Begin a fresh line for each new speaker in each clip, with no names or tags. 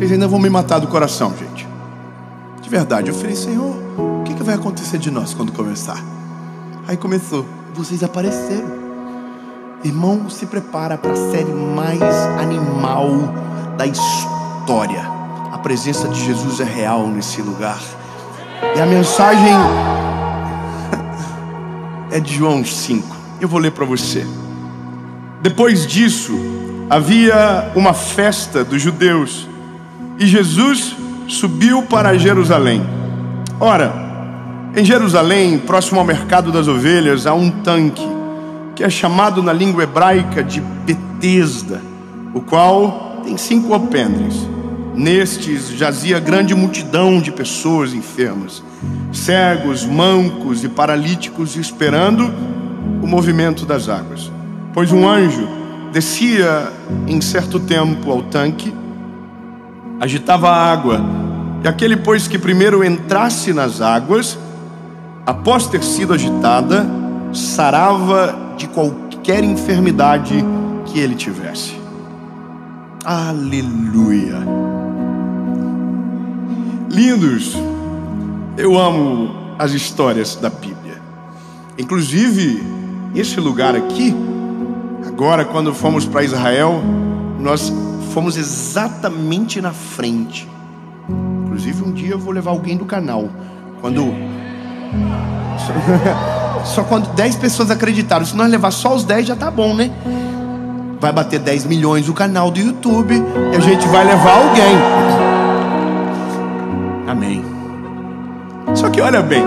Vocês ainda vão me matar do coração, gente. De verdade, eu falei, Senhor, o que vai acontecer de nós quando começar? Aí começou, vocês apareceram. Irmão, se prepara para a série mais animal da história. A presença de Jesus é real nesse lugar. E a mensagem é de João 5. Eu vou ler para você. Depois disso, havia uma festa dos judeus e Jesus subiu para Jerusalém. Ora, em Jerusalém, próximo ao mercado das ovelhas, há um tanque que é chamado na língua hebraica de Betesda, o qual tem 5 alpendres. Nestes jazia grande multidão de pessoas enfermas, cegos, mancos e paralíticos, esperando o movimento das águas. Pois um anjo descia em certo tempo ao tanque, agitava a água, e aquele, pois, que primeiro entrasse nas águas, após ter sido agitada, sarava de qualquer enfermidade que ele tivesse. Aleluia! Lindos, eu amo as histórias da Bíblia. Inclusive, esse lugar aqui, agora quando fomos para Israel, nós fomos exatamente na frente. Inclusive um dia eu vou levar alguém do canal. Só quando 10 pessoas acreditaram. Se nós levar só os 10 já tá bom, né? Vai bater 10 milhões o canal do YouTube e a gente vai levar alguém. Amém. Só que olha bem,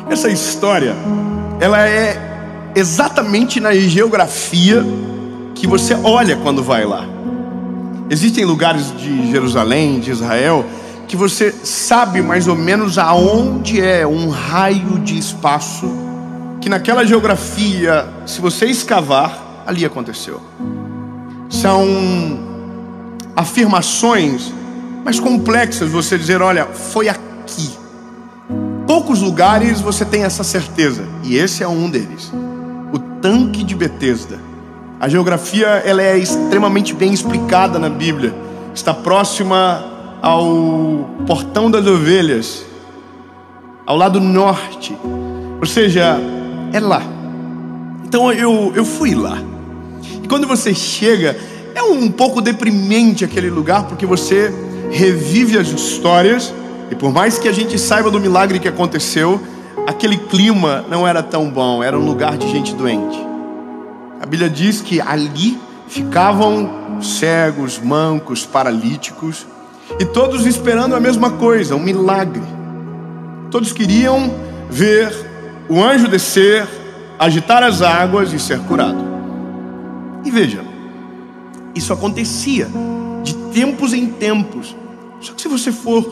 essa história, ela é exatamente na geografia que você olha quando vai lá. Existem lugares de Jerusalém, de Israel, que você sabe mais ou menos aonde é um raio de espaço, que naquela geografia, se você escavar, ali aconteceu. São afirmações mais complexas, você dizer, olha, foi aqui. Poucos lugares você tem essa certeza, e esse é um deles. O tanque de Betesda. A geografia, ela é extremamente bem explicada na Bíblia. Está próxima ao portão das ovelhas, ao lado norte, ou seja, é lá. Então eu fui lá. E quando você chega, é um pouco deprimente aquele lugar, porque você revive as histórias, e por mais que a gente saiba do milagre que aconteceu, aquele clima não era tão bom, era um lugar de gente doente. A Bíblia diz que ali ficavam cegos, mancos, paralíticos, e todos esperando a mesma coisa, um milagre. Todos queriam ver o anjo descer, agitar as águas e ser curado. E veja, isso acontecia de tempos em tempos. Só que se você for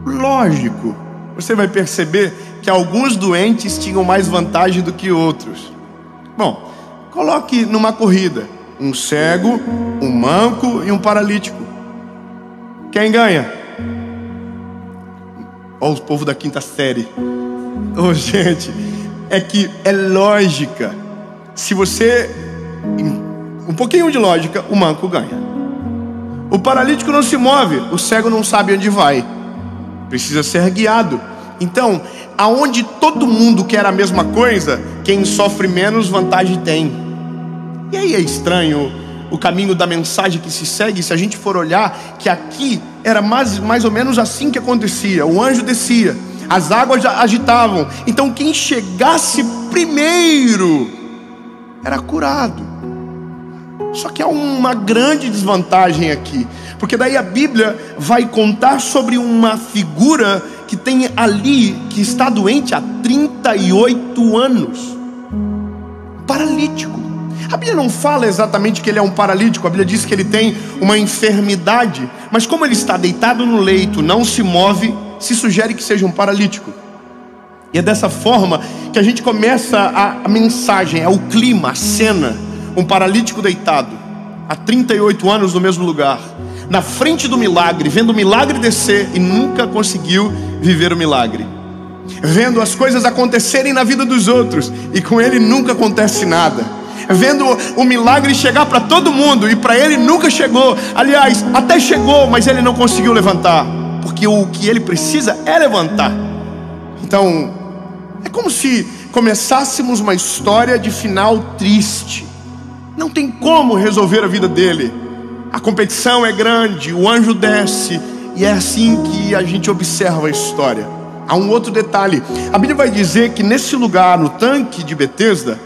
lógico, você vai perceber que alguns doentes tinham mais vantagem do que outros. Bom, coloque numa corrida um cego, um manco e um paralítico. Quem ganha? Olha o povo da quinta série. Oh, gente, é que é lógica. Se você... um pouquinho de lógica, o manco ganha. O paralítico não se move, o cego não sabe onde vai. Precisa ser guiado. Então, aonde todo mundo quer a mesma coisa, quem sofre menos vantagem tem. E aí é estranho o caminho da mensagem que se segue, se a gente for olhar que aqui era mais ou menos assim que acontecia. O anjo descia, as águas já agitavam, então quem chegasse primeiro era curado. Só que há uma grande desvantagem aqui, porque daí a Bíblia vai contar sobre uma figura que tem ali, que está doente há 38 anos, paralítico. A Bíblia não fala exatamente que ele é um paralítico, a Bíblia diz que ele tem uma enfermidade, mas como ele está deitado no leito, não se move, se sugere que seja um paralítico. E é dessa forma que a gente começa a mensagem, é o clima, a cena. Um paralítico deitado há 38 anos no mesmo lugar, na frente do milagre, vendo o milagre descer e nunca conseguiu viver o milagre, vendo as coisas acontecerem na vida dos outros e com ele nunca acontece nada, vendo o milagre chegar para todo mundo, e para ele nunca chegou. Aliás, até chegou, mas ele não conseguiu levantar, porque o que ele precisa é levantar. Então, é como se começássemos uma história de final triste. Não tem como resolver a vida dele. A competição é grande, o anjo desce, e é assim que a gente observa a história. Há um outro detalhe. A Bíblia vai dizer que nesse lugar, no tanque de Betesda,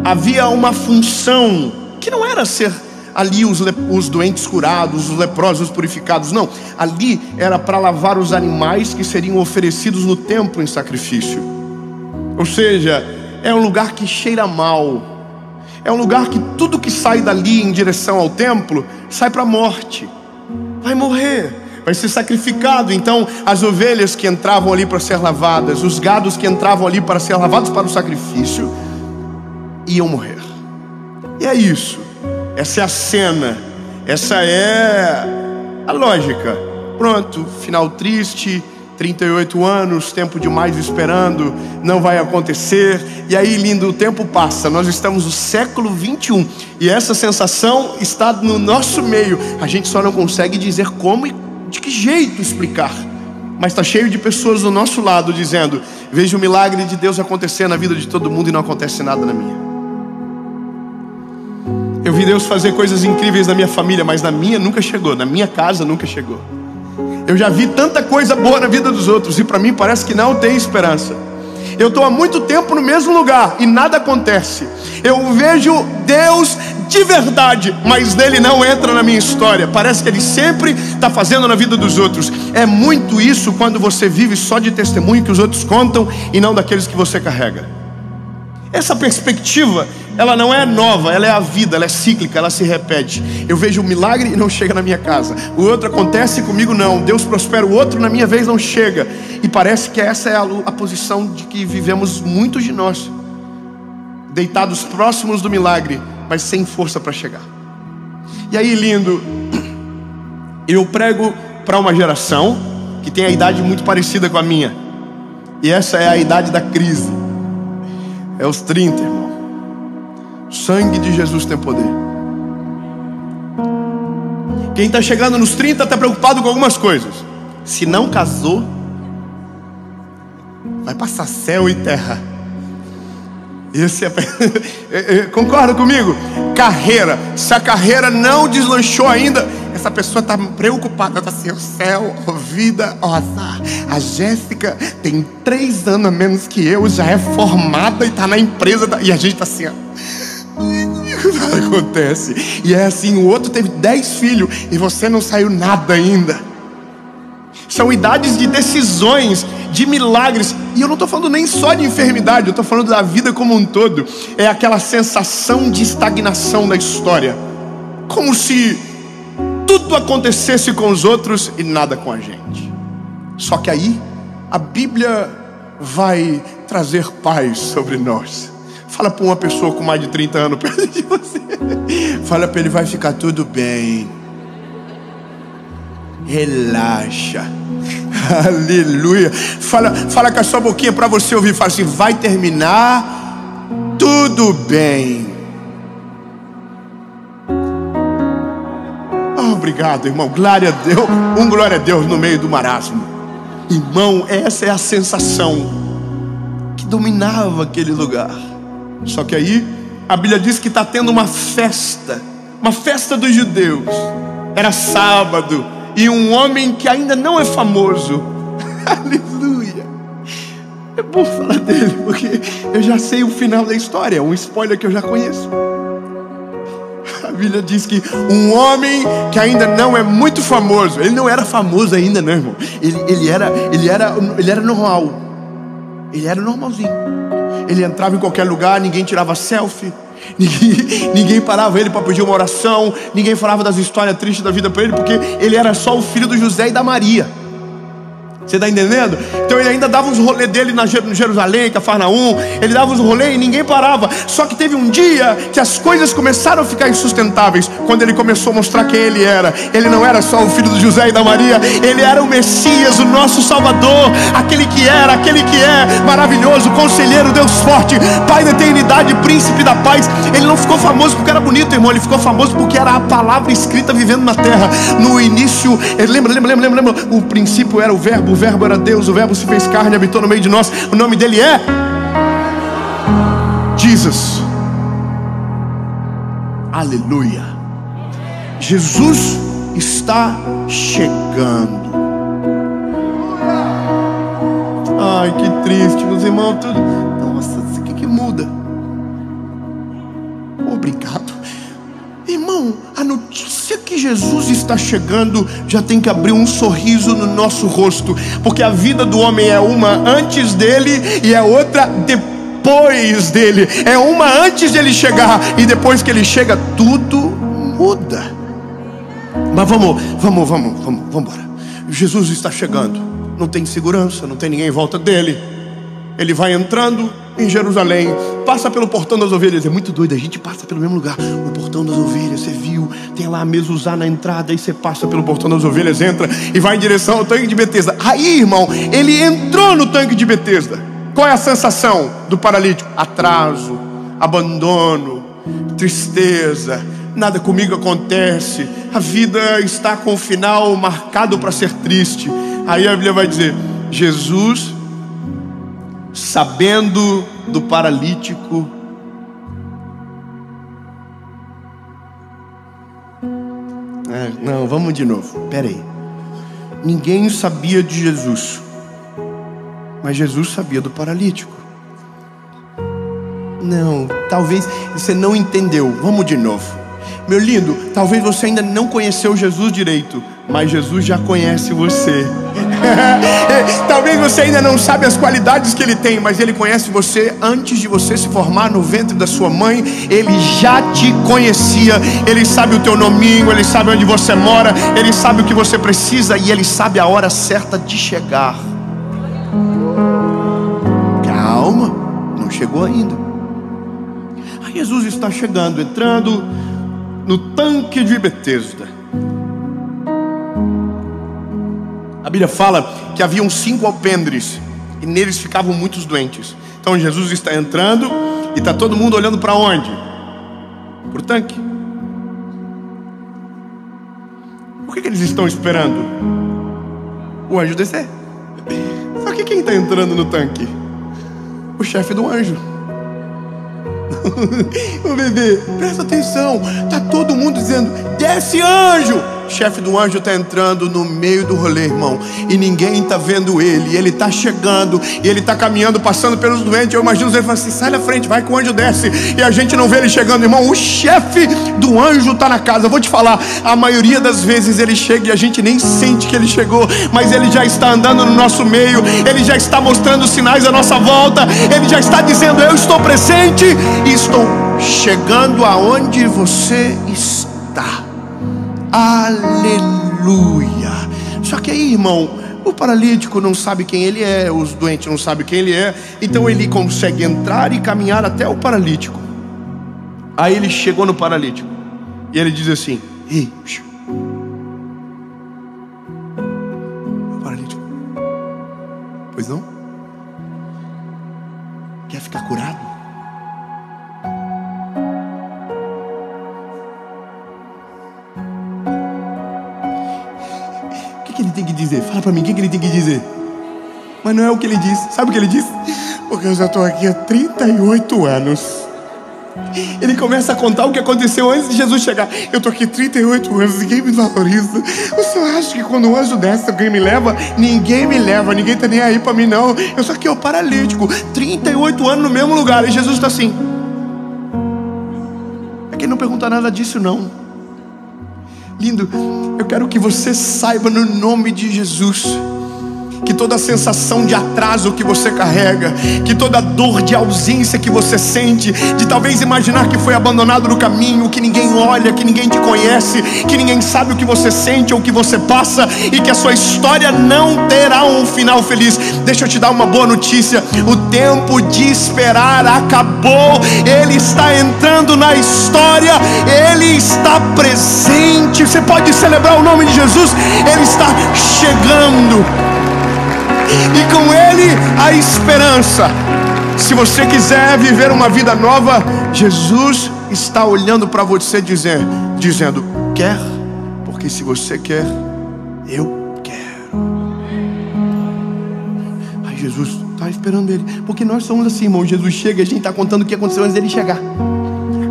havia uma função que não era ser ali os doentes curados, os leprosos purificados. Não, ali era para lavar os animais que seriam oferecidos no templo em sacrifício. Ou seja, é um lugar que cheira mal. É um lugar que tudo que sai dali em direção ao templo sai para a morte. Vai morrer, vai ser sacrificado. Então as ovelhas que entravam ali para ser lavadas, os gados que entravam ali para ser lavados para o sacrifício, iam morrer. E é isso. Essa é a cena. Essa é a lógica. Pronto, final triste, 38 anos, tempo demais esperando, não vai acontecer. E aí, lindo, o tempo passa. Nós estamos no século 21 e essa sensação está no nosso meio. A gente só não consegue dizer como e de que jeito explicar. Mas está cheio de pessoas do nosso lado dizendo: vejo o milagre de Deus acontecer na vida de todo mundo e não acontece nada na minha. Eu vi Deus fazer coisas incríveis na minha família, mas na minha nunca chegou, na minha casa nunca chegou. Eu já vi tanta coisa boa na vida dos outros e para mim parece que não tem esperança. Eu estou há muito tempo no mesmo lugar e nada acontece. Eu vejo Deus de verdade, mas nele não entra na minha história. Parece que ele sempre está fazendo na vida dos outros. É muito isso quando você vive só de testemunho que os outros contam e não daqueles que você carrega. Essa perspectiva, ela não é nova, ela é a vida, ela é cíclica, ela se repete. Eu vejo um milagre e não chega na minha casa. O outro acontece comigo não. Deus prospera o outro, na minha vez não chega. E parece que essa é a posição de que vivemos muitos de nós, deitados próximos do milagre, mas sem força para chegar. E aí, lindo, eu prego para uma geração que tem a idade muito parecida com a minha. E essa é a idade da crise. É os 30, irmão. O sangue de Jesus tem poder. Quem está chegando nos 30 está preocupado com algumas coisas. Se não casou, vai passar céu e terra. Esse concorda comigo? Carreira. Se a carreira não deslanchou ainda, essa pessoa está preocupada. Está assim: o céu, a vida, ó azar. A Jéssica tem 3 anos a menos que eu, já é formada e está na empresa. E a gente está assim, ó. Nada acontece. E é assim, o outro teve 10 filhos e você não saiu nada ainda. São idades de decisões, de milagres. E eu não estou falando nem só de enfermidade, eu estou falando da vida como um todo. É aquela sensação de estagnação da história, como se tudo acontecesse com os outros e nada com a gente. Só que aí a Bíblia vai trazer paz sobre nós. Fala para uma pessoa com mais de 30 anos perto de você. Fala para ele: vai ficar tudo bem. Relaxa. Aleluia. Fala com a sua boquinha para você ouvir. Fala assim: vai terminar tudo bem. Oh, obrigado, irmão. Glória a Deus. Glória a Deus no meio do marasmo. Irmão, essa é a sensação que dominava aquele lugar. Só que aí a Bíblia diz que está tendo uma festa dos judeus. Era sábado. E um homem que ainda não é famoso. Aleluia. É bom falar dele, porque eu já sei o final da história. É um spoiler que eu já conheço. A Bíblia diz que um homem que ainda não é muito famoso. Ele não era famoso ainda, não, irmão. Ele era normal. Ele era normalzinho. Ele entrava em qualquer lugar, ninguém tirava selfie. Ninguém parava ele para pedir uma oração. Ninguém falava das histórias tristes da vida para ele, porque ele era só o filho do José e da Maria. Você está entendendo? Então ele ainda dava uns rolês dele no Jerusalém, Cafarnaum. Ele dava uns rolês e ninguém parava. Só que teve um dia que as coisas começaram a ficar insustentáveis, quando ele começou a mostrar quem ele era. Ele não era só o filho do José e da Maria. Ele era o Messias, o nosso Salvador. Aquele que é maravilhoso, conselheiro, Deus forte, Pai da eternidade, príncipe da paz. Ele não ficou famoso porque era bonito, irmão. Ele ficou famoso porque era a palavra escrita vivendo na terra. No início, lembra, o princípio era o verbo era Deus, o verbo se fez carne e habitou no meio de nós. O nome dele é Jesus. Aleluia. Jesus está chegando. Ai, que triste, meus irmãos. Nossa, o que muda? Obrigado. Irmão, a notícia que Jesus está chegando já tem que abrir um sorriso no nosso rosto, porque a vida do homem é uma antes dele e é outra depois dele. É uma antes de ele chegar, e depois que ele chega tudo muda. Mas vamos embora. Jesus está chegando. Não tem segurança, não tem ninguém em volta dele. Ele vai entrando em Jerusalém, passa pelo portão das ovelhas. É muito doido, a gente passa pelo mesmo lugar. O portão das ovelhas, você viu? Tem lá a mezuzá na entrada. Aí você passa pelo portão das ovelhas, entra e vai em direção ao tanque de Betesda. Aí, irmão, ele entrou no tanque de Betesda. Qual é a sensação do paralítico? Atraso, abandono, tristeza. Nada comigo acontece. A vida está com o final marcado para ser triste. Aí a Bíblia vai dizer: Jesus, sabendo do paralítico, não, vamos de novo. Pera aí. Ninguém sabia de Jesus, mas Jesus sabia do paralítico. Não, talvez você não entendeu. Vamos de novo. Meu lindo, talvez você ainda não conheceu Jesus direito, mas Jesus já conhece você. Talvez você ainda não sabe as qualidades que Ele tem, mas Ele conhece você antes de você se formar no ventre da sua mãe. Ele já te conhecia. Ele sabe o teu nominho, Ele sabe onde você mora, Ele sabe o que você precisa, e Ele sabe a hora certa de chegar. Calma, não chegou ainda. Aí Jesus está chegando, entrando no tanque de Betesda. A Bíblia fala que haviam 5 alpendres e neles ficavam muitos doentes. Então Jesus está entrando e está todo mundo olhando para onde? Para o tanque. Por que eles estão esperando o anjo descer? Só que quem está entrando no tanque? O chefe do anjo. Ô bebê, presta atenção. Tá todo mundo dizendo: desce, anjo. O chefe do anjo está entrando no meio do rolê, irmão, e ninguém está vendo ele. Ele está chegando e ele está caminhando, passando pelos doentes. Eu imagino ele falando assim: sai na frente, vai que o anjo desce. E a gente não vê ele chegando, irmão. O chefe do anjo está na casa. Eu vou te falar, a maioria das vezes ele chega e a gente nem sente que ele chegou, mas ele já está andando no nosso meio. Ele já está mostrando sinais à nossa volta. Ele já está dizendo: eu estou presente e estou chegando aonde você está. Aleluia. Só que aí, irmão, o paralítico não sabe quem ele é, os doentes não sabem quem ele é. Então ele consegue entrar e caminhar até o paralítico. Aí ele chegou no paralítico e ele diz assim: ei, o paralítico, pois não? Quer ficar curado? O que ele tem que dizer? Fala pra mim, o que ele tem que dizer? Mas não é o que ele disse. Sabe o que ele disse? Porque eu já estou aqui há 38 anos. Ele começa a contar o que aconteceu antes de Jesus chegar. Eu estou aqui 38 anos, ninguém me valoriza. O senhor acha que quando o anjo desce alguém me leva? Ninguém me leva, ninguém está nem aí para mim não. Eu sou aqui o paralítico, 38 anos no mesmo lugar. E Jesus está assim. É que ele não pergunta nada disso não. Lindo, eu quero que você saiba no nome de Jesus que toda sensação de atraso que você carrega, que toda dor de ausência que você sente, de talvez imaginar que foi abandonado no caminho, que ninguém olha, que ninguém te conhece, que ninguém sabe o que você sente ou o que você passa, e que a sua história não terá um final feliz. Deixa eu te dar uma boa notícia: o tempo de esperar acabou. Ele está entrando na história, Ele está presente. Você pode celebrar o nome de Jesus. Ele está chegando, e com Ele a esperança. Se você quiser viver uma vida nova, Jesus está olhando para você dizendo: quer? Porque se você quer, eu quero. Ai, Jesus está esperando Ele, porque nós somos assim, irmão. Jesus chega e a gente está contando o que aconteceu antes dele chegar.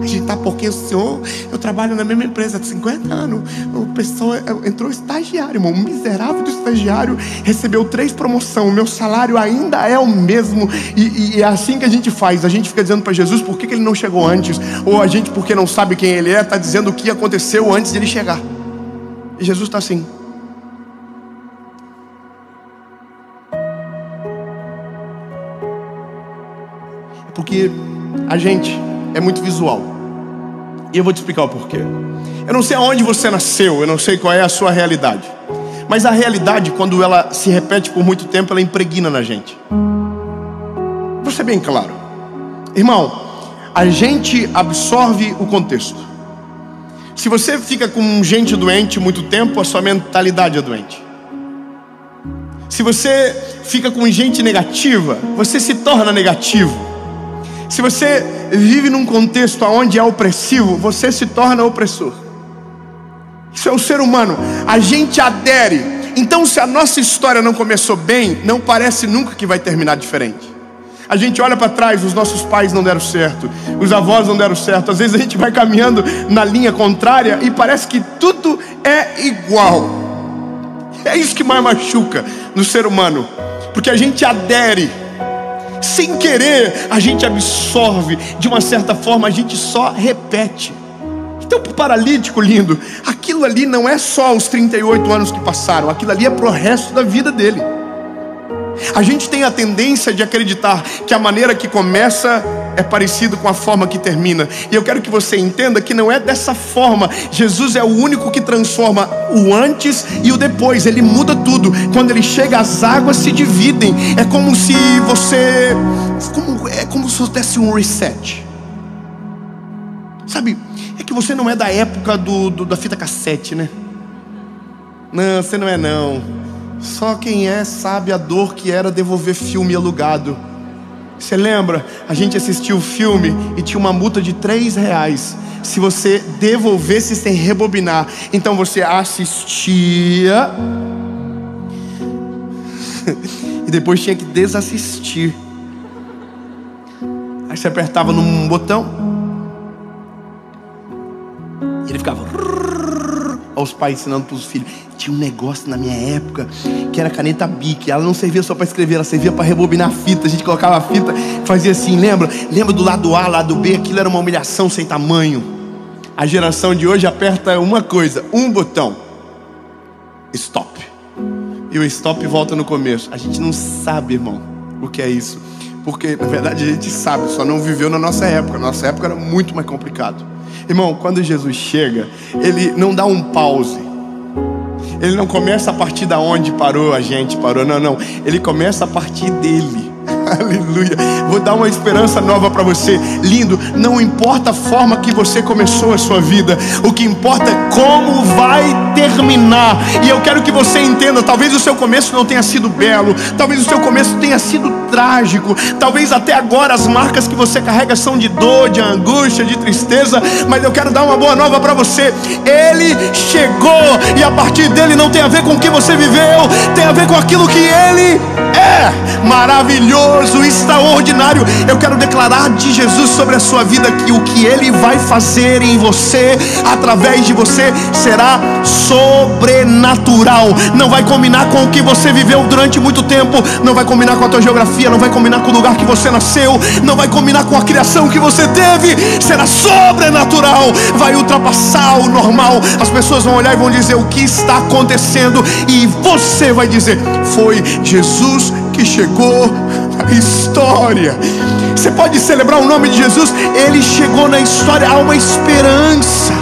A gente está, porque o senhor, eu trabalho na mesma empresa há 50 anos. O pessoal entrou estagiário, irmão, um miserável do estagiário, recebeu 3 promoções, o meu salário ainda é o mesmo. E é assim que a gente faz. A gente fica dizendo para Jesus por que ele não chegou antes, ou a gente, porque não sabe quem Ele é, está dizendo o que aconteceu antes de Ele chegar. E Jesus está assim. Porque a gente é muito visual. E eu vou te explicar o porquê. Eu não sei aonde você nasceu, eu não sei qual é a sua realidade, mas a realidade, quando ela se repete por muito tempo, ela impregna na gente. Vou ser bem claro, irmão, a gente absorve o contexto. Se você fica com gente doente muito tempo, a sua mentalidade é doente. Se você fica com gente negativa, você se torna negativo. Se você vive num contexto onde é opressivo, você se torna opressor. Isso é o ser humano. A gente adere. Então, se a nossa história não começou bem, não parece nunca que vai terminar diferente. A gente olha para trás, os nossos pais não deram certo, os avós não deram certo. Às vezes a gente vai caminhando na linha contrária e parece que tudo é igual. É isso que mais machuca no ser humano, porque a gente adere. Sem querer, a gente absorve. De uma certa forma, a gente só repete. Então, para o paralítico lindo, aquilo ali não é só os 38 anos que passaram, aquilo ali é para o resto da vida dele. A gente tem a tendência de acreditar que a maneira que começa é parecido com a forma que termina. E eu quero que você entenda que não é dessa forma. Jesus é o único que transforma o antes e o depois. Ele muda tudo. Quando Ele chega, as águas se dividem. É como se você... É como se você desse um reset. Sabe, é que você não é da época da fita cassete, né? Não, você não é não. Só quem é sabe a dor que era devolver filme alugado. Você lembra? A gente assistiu o filme e tinha uma multa de R$3 se você devolvesse sem rebobinar. Então você assistia e depois tinha que desassistir. Aí você apertava num botão e ele ficava... Olha os pais ensinando para os filhos. Tinha um negócio na minha época que era caneta Bic. Ela não servia só para escrever, ela servia para rebobinar a fita. A gente colocava a fita, fazia assim, lembra? Lembra do lado A, lado B? Aquilo era uma humilhação sem tamanho. A geração de hoje aperta uma coisa, um botão, stop. E o stop volta no começo. A gente não sabe, irmão, o que é isso. Porque na verdade a gente sabe, só não viveu na nossa época. Nossa época era muito mais complicado. Irmão, quando Jesus chega, Ele não dá um pause. Ele não começa a partir da onde parou, a gente parou. Não. Ele começa a partir dele. Aleluia. Vou dar uma esperança nova para você. Lindo, não importa a forma que você começou a sua vida, o que importa é como vai terminar. E eu quero que você entenda, talvez o seu começo não tenha sido belo, talvez o seu começo tenha sido trágico, talvez até agora as marcas que você carrega são de dor, de angústia, de tristeza, mas eu quero dar uma boa nova para você. Ele chegou, e a partir dele não tem a ver com o que você viveu, tem a ver com aquilo que Ele é. Maravilhoso maravilhoso, extraordinário. Eu quero declarar de Jesus sobre a sua vida que o que Ele vai fazer em você, através de você, será sobrenatural. Não vai combinar com o que você viveu durante muito tempo, não vai combinar com a tua geografia, não vai combinar com o lugar que você nasceu, não vai combinar com a criação que você teve. Será sobrenatural, vai ultrapassar o normal. As pessoas vão olhar e vão dizer: o que está acontecendo? E você vai dizer: foi Jesus que chegou na história. Você pode celebrar o nome de Jesus. Ele chegou na história. Há uma esperança.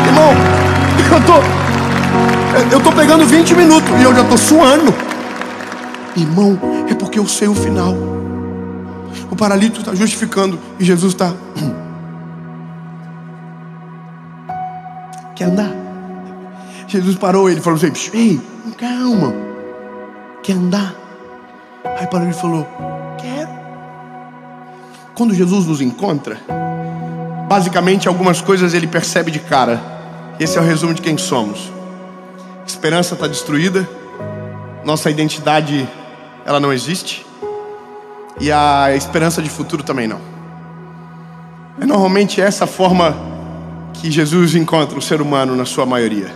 Irmão, eu tô pegando 20 minutos e eu já tô suando. Irmão, é porque eu sei o final. O paralítico está justificando e Jesus está: quer andar? Jesus parou, ele falou assim: ei, calma, quer andar? Aí o paralítico falou: quero. Quando Jesus nos encontra, basicamente algumas coisas ele percebe de cara. Esse é o resumo de quem somos. Esperança está destruída, nossa identidade, ela não existe, e a esperança de futuro também não. É normalmente essa forma que Jesus encontra o ser humano na sua maioria.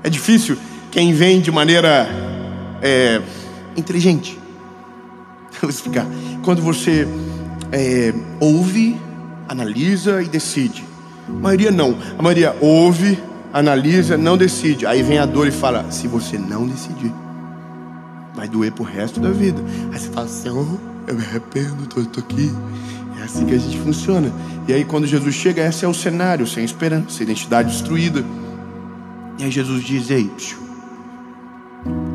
É difícil quem vem de maneira inteligente. Vou explicar. Quando você ouve, analisa e decide. A maioria não. A maioria ouve, analisa, não decide. Aí vem a dor e fala: se você não decidir, vai doer pro resto da vida. Aí você fala assim: eu me arrependo, tô aqui. É assim que a gente funciona. E aí quando Jesus chega, esse é o cenário, sem esperança, identidade destruída. E aí Jesus diz: ei,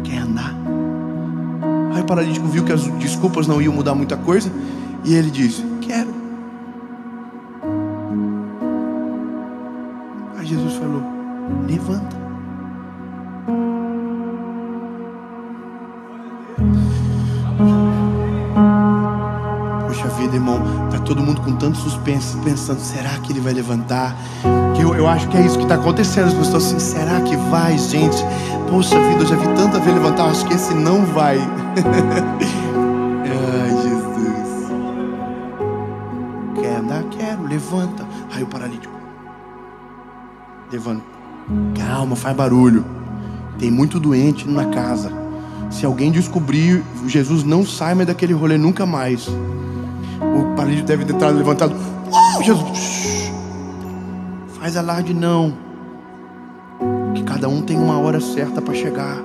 quer andar? Aí o paralítico viu que as desculpas não iam mudar muita coisa, e ele diz: quero. Aí Jesus falou: levanta. Poxa vida, irmão, tá todo mundo com tanto suspense, pensando: será que ele vai levantar? Que eu acho que é isso que está acontecendo. As pessoas assim: será que vai, gente? Poxa vida, eu já vi tanta vez levantar, acho que esse não vai. Ai, Jesus. Quer andar? Quero, levanta. Aí o paralítico: levanta. Calma, faz barulho. Tem muito doente na casa. Se alguém descobrir, Jesus não sai mais daquele rolê nunca mais. O paralítico deve ter entrado levantado. Jesus, faz alarde não. Que cada um tem uma hora certa para chegar.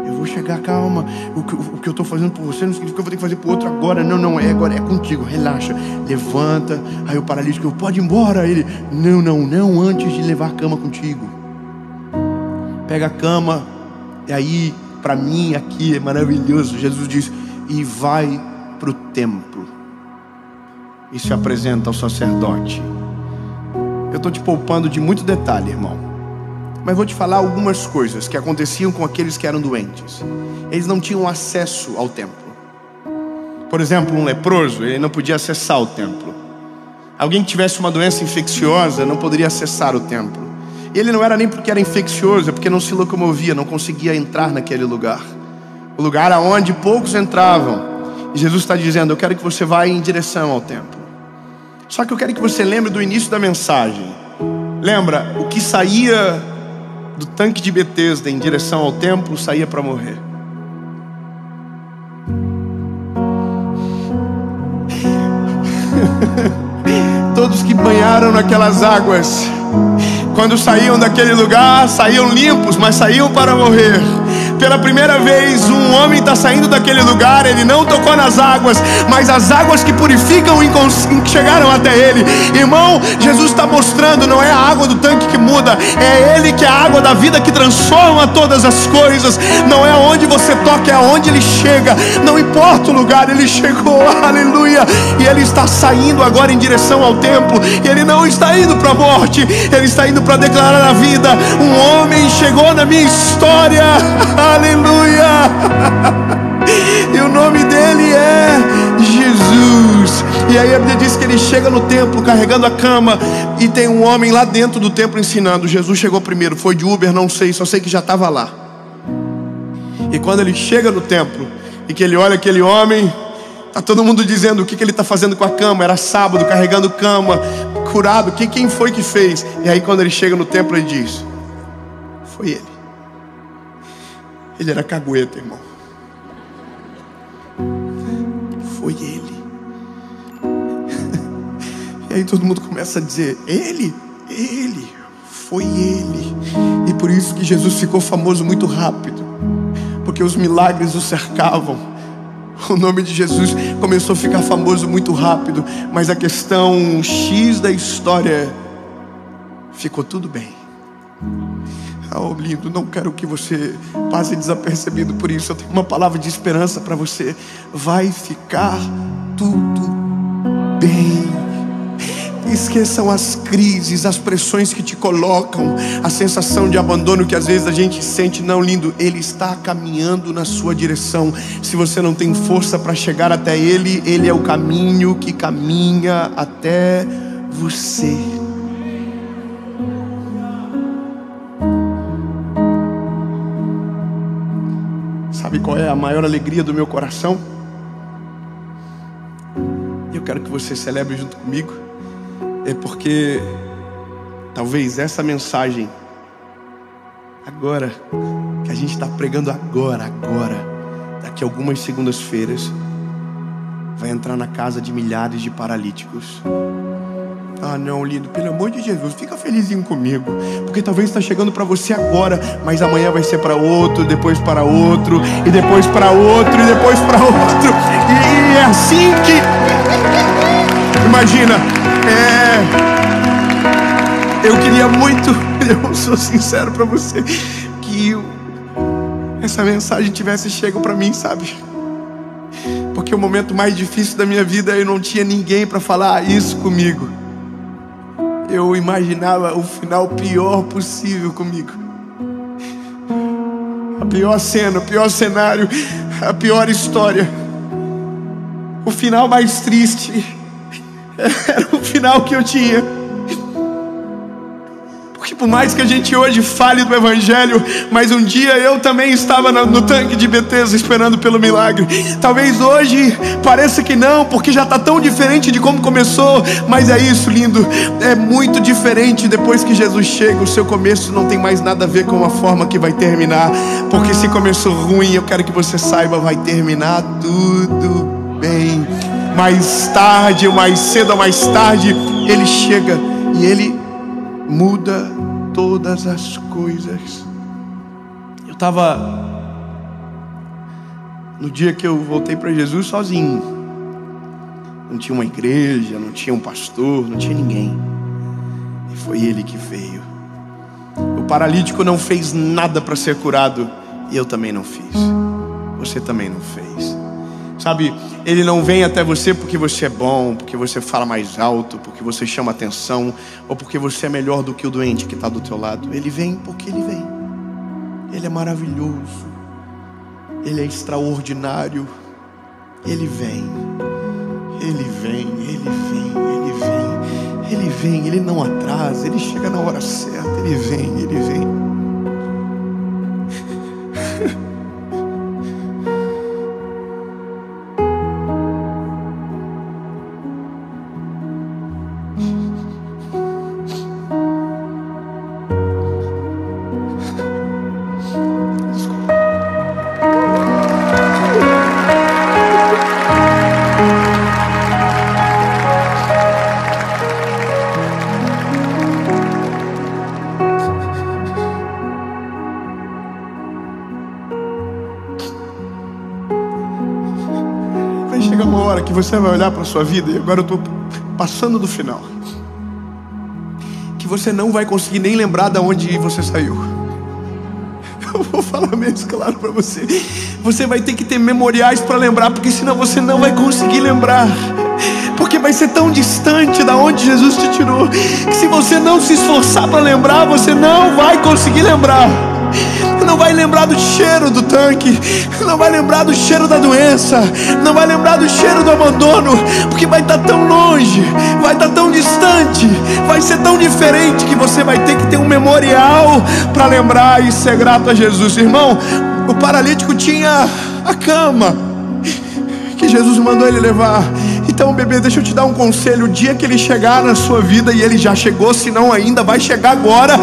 Eu vou chegar, calma. O que eu estou fazendo por você não significa que eu vou ter que fazer por outro agora. Não, é agora, é contigo, relaxa. Levanta. Aí o paralítico: pode ir embora. Ele: não, antes de levar a cama contigo. Pega a cama. E aí, para mim aqui é maravilhoso. Jesus diz: e vai para o templo e se apresenta ao sacerdote. Eu estou te poupando de muito detalhe, irmão, mas vou te falar algumas coisas que aconteciam com aqueles que eram doentes. Eles não tinham acesso ao templo. Por exemplo, um leproso, ele não podia acessar o templo. Alguém que tivesse uma doença infecciosa não poderia acessar o templo. E ele não era nem porque era infeccioso, é porque não se locomovia, não conseguia entrar naquele lugar. O lugar aonde poucos entravam. E Jesus está dizendo: eu quero que você vá em direção ao templo. Só que eu quero que você lembre do início da mensagem. Lembra, o que saía do tanque de Betesda em direção ao templo saía para morrer. Todos que banharam naquelas águas, quando saíam daquele lugar, saíam limpos, mas saíam para morrer. Pela primeira vez, um homem está saindo daquele lugar. Ele não tocou nas águas, mas as águas que purificam chegaram até ele. Irmão, Jesus está mostrando: não é a água do tanque que muda, é Ele que é a água da vida que transforma todas as coisas. Não é aonde você toca, é aonde Ele chega. Não importa o lugar, Ele chegou, aleluia. E Ele está saindo agora em direção ao templo. E Ele não está indo para a morte, Ele está indo para declarar a vida. Um homem chegou na minha história, aleluia. E o nome dele é Jesus. E aí a Bíblia diz que ele chega no templo carregando a cama, e tem um homem lá dentro do templo ensinando. Jesus chegou primeiro, foi de Uber, não sei, só sei que já estava lá. E quando ele chega no templo e que ele olha aquele homem, tá todo mundo dizendo o que ele está fazendo com a cama. Era sábado, carregando cama, curado. Quem foi que fez? E aí quando ele chega no templo, ele diz: foi ele. Ele era cagueta, irmão. Foi ele. E aí todo mundo começa a dizer: ele, foi ele. E por isso que Jesus ficou famoso muito rápido, porque os milagres o cercavam. O nome de Jesus começou a ficar famoso muito rápido. Mas a questão X da história, ficou tudo bem. Oh, lindo, não quero que você passe desapercebido por isso. Eu tenho uma palavra de esperança para você. Vai ficar tudo bem. Esqueçam as crises, as pressões que te colocam, a sensação de abandono que às vezes a gente sente. Não, lindo, Ele está caminhando na sua direção. Se você não tem força para chegar até Ele, Ele é o caminho que caminha até você. Sabe qual é a maior alegria do meu coração? Eu quero que você celebre junto comigo. É porque talvez essa mensagem agora, que a gente está pregando agora, daqui a algumas segundas-feiras, vai entrar na casa de milhares de paralíticos. Ah não, lindo, pelo amor de Jesus, fica felizinho comigo, porque talvez está chegando para você agora, mas amanhã vai ser para outro, depois para outro, e depois para outro, e depois para outro. E é assim que... Imagina, eu queria muito, eu sou sincero para você, que essa mensagem tivesse chego para mim, sabe? Porque o momento mais difícil da minha vida, eu não tinha ninguém para falar isso comigo. Eu imaginava o final pior possível comigo. A pior cena, o pior cenário, a pior história. O final mais triste era o final que eu tinha. Porque por mais que a gente hoje fale do Evangelho, mas um dia eu também estava no tanque de Betesda esperando pelo milagre. Talvez hoje pareça que não, porque já está tão diferente de como começou. Mas é isso, lindo, é muito diferente. Depois que Jesus chega, o seu começo não tem mais nada a ver com a forma que vai terminar. Porque se começou ruim, eu quero que você saiba, vai terminar tudo bem. Mais tarde, ou mais cedo ou mais tarde, Ele chega e Ele muda todas as coisas. Eu estava no dia que eu voltei para Jesus sozinho. Não tinha uma igreja, não tinha um pastor, não tinha ninguém. E foi Ele que veio. O paralítico não fez nada para ser curado, e eu também não fiz. Você também não fez. Sabe, Ele não vem até você porque você é bom, porque você fala mais alto, porque você chama atenção, ou porque você é melhor do que o doente que está do teu lado. Ele vem porque Ele vem. Ele é maravilhoso. Ele é extraordinário. Ele vem. Ele vem, Ele vem, Ele vem. Ele vem, Ele não atrasa, Ele chega na hora certa. Ele vem, Ele vem. Chega uma hora que você vai olhar para a sua vida, e agora eu estou passando do final, que você não vai conseguir nem lembrar de onde você saiu. Eu vou falar mesmo claro para você. Você vai ter que ter memoriais para lembrar, porque senão você não vai conseguir lembrar. Porque vai ser tão distante da onde Jesus te tirou, que se você não se esforçar para lembrar, você não vai conseguir lembrar. Não vai lembrar do cheiro do tanque, não vai lembrar do cheiro da doença, não vai lembrar do cheiro do abandono, porque vai estar tão longe, vai estar tão distante, vai ser tão diferente, que você vai ter que ter um memorial para lembrar e ser grato a Jesus. Irmão, o paralítico boneco tinha a cama que Jesus mandou ele levar. Então, bebê, deixa eu te dar um conselho. O dia que ele chegar na sua vida, e ele já chegou, se não ainda vai chegar agora,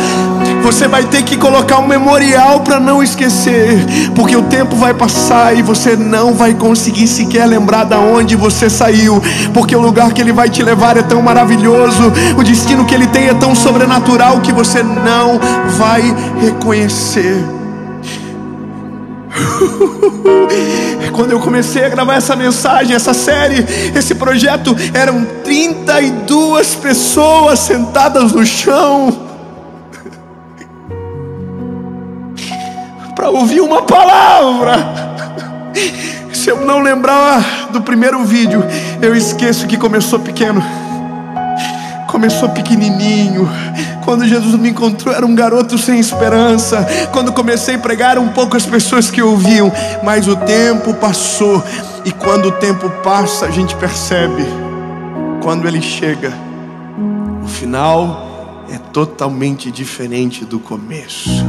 você vai ter que colocar um memorial para não esquecer, porque o tempo vai passar e você não vai conseguir sequer lembrar de onde você saiu, porque o lugar que ele vai te levar é tão maravilhoso, o destino que ele tem é tão sobrenatural que você não vai reconhecer. Quando eu comecei a gravar essa mensagem, essa série, esse projeto, eram 32 pessoas sentadas no chão para ouvir uma palavra. Se eu não lembrar do primeiro vídeo, eu esqueço que começou pequeno, começou pequenininho. Quando Jesus me encontrou, era um garoto sem esperança. Quando comecei a pregar, eram poucas pessoas que ouviam. Mas o tempo passou, e quando o tempo passa, a gente percebe, quando ele chega, o final é totalmente diferente do começo.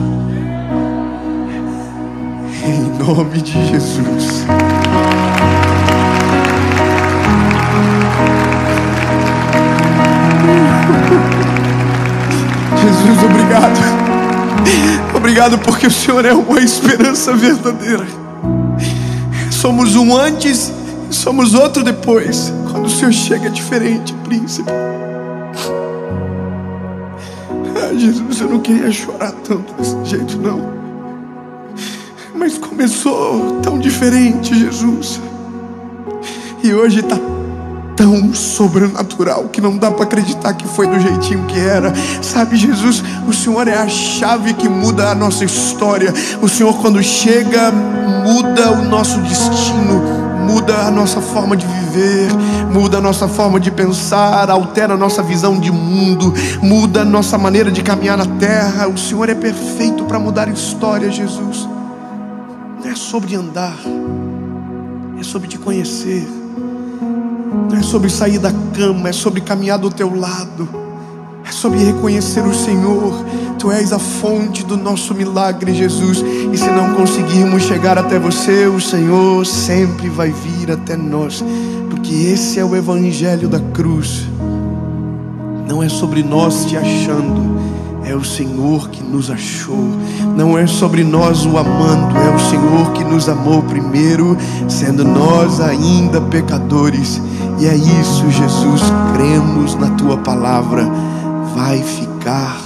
Em nome de Jesus. Jesus, obrigado. Obrigado porque o Senhor é uma esperança verdadeira. Somos um antes, somos outro depois. Quando o Senhor chega é diferente, príncipe. Jesus, eu não queria chorar tanto desse jeito, não. Mas começou tão diferente, Jesus. E hoje está tão sobrenatural que não dá para acreditar que foi do jeitinho que era. Sabe, Jesus, o Senhor é a chave que muda a nossa história. O Senhor, quando chega, muda o nosso destino, muda a nossa forma de viver, muda a nossa forma de pensar, altera a nossa visão de mundo, muda a nossa maneira de caminhar na terra. O Senhor é perfeito para mudar a história, Jesus. Não é sobre andar, é sobre te conhecer. Não é sobre sair da cama, é sobre caminhar do teu lado, é sobre reconhecer o Senhor. Tu és a fonte do nosso milagre, Jesus. E se não conseguirmos chegar até você, o Senhor sempre vai vir até nós, porque esse é o evangelho da cruz. Não é sobre nós te achando, é o Senhor que nos achou. Não é sobre nós o amando, é o Senhor que nos amou primeiro, sendo nós ainda pecadores. E é isso, Jesus, cremos na tua palavra, vai ficar